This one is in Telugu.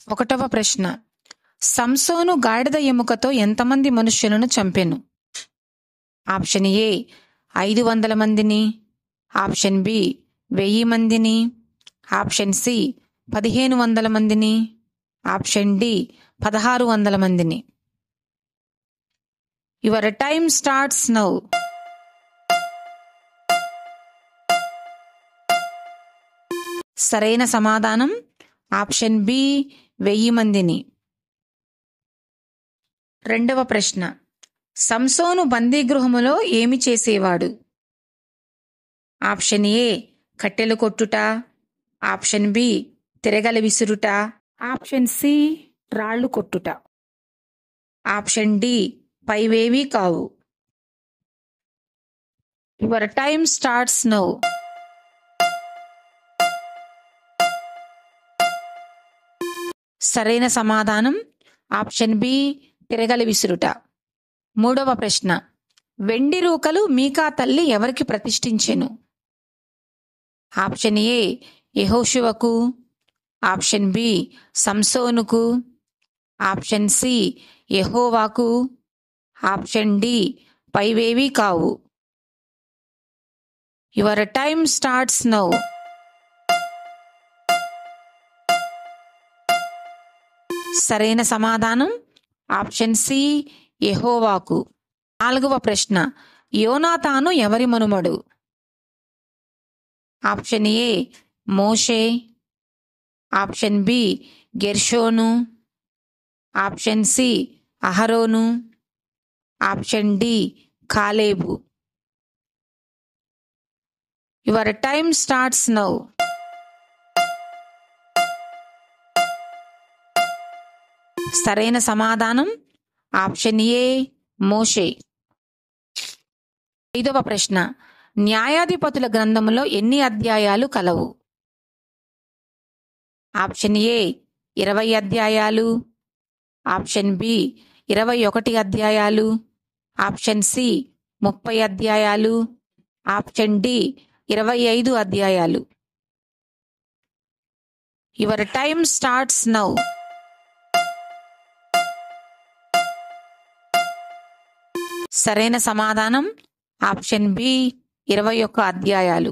ఒకటవ ప్రశ్న. సంసోను గాడిద ఎముకతో ఎంతమంది మనుష్యులను చంపెను? ఆప్షన్ ఏ 500 మందిని, ఆప్షన్ బి 1000 మందిని, ఆప్షన్ సి 1500 మందిని, ఆప్షన్ డి 1600 మందిని. Your time starts now. సరైన సమాధానం ఆప్షన్ బి 1000 మందిని. రెండవ ప్రశ్న. సంసోను బందీగృహములో ఏమి చేసేవాడు? ఆప్షన్ ఏ కట్టెలు కొట్టుట, ఆప్షన్ బి తిరగలి విసురుట, ఆప్షన్ సి రాళ్లు కొట్టుట, ఆప్షన్ డి పైవేవీ కావు. Your time starts now. సరైన సమాధానం ఆప్షన్ బి తిరగలి విసురుట. మూడవ ప్రశ్న. వెండి రూకలు మీకా తల్లి ఎవరికి ప్రతిష్ఠించెను? ఆప్షన్ ఏ యెహోషువకు, ఆప్షన్ బి సంసోనుకు, ఆప్షన్ సి యెహోవాకు, ఆప్షన్ డి పైవేవీ కావు. Your time starts now. సరైన సమాధానం ఆప్షన్ సి యెహోవాకు. నాలుగవ ప్రశ్న. యోనాతాను ఎవరి మనుమడు? ఆప్షన్ ఏ మోషే, ఆప్షన్ బి గెర్షోను, ఆప్షన్ సి అహరోను, ఆప్షన్ డి కాలేబు. Your time starts now. సరైన సమాధానం ఆప్షన్ ఏ మోషే. ఐదవ ప్రశ్న. న్యాయాధిపతుల గ్రంథములో ఎన్ని అధ్యాయాలు కలవు? ఆప్షన్ ఏ 20 అధ్యాయాలు, ఆప్షన్ బి 21 అధ్యాయాలు, ఆప్షన్ సి 30 అధ్యాయాలు, ఆప్షన్ డి 25 అధ్యాయాలు. Your time starts now. సరైన సమాధానం ఆప్షన్ బి 21 అధ్యాయాలు.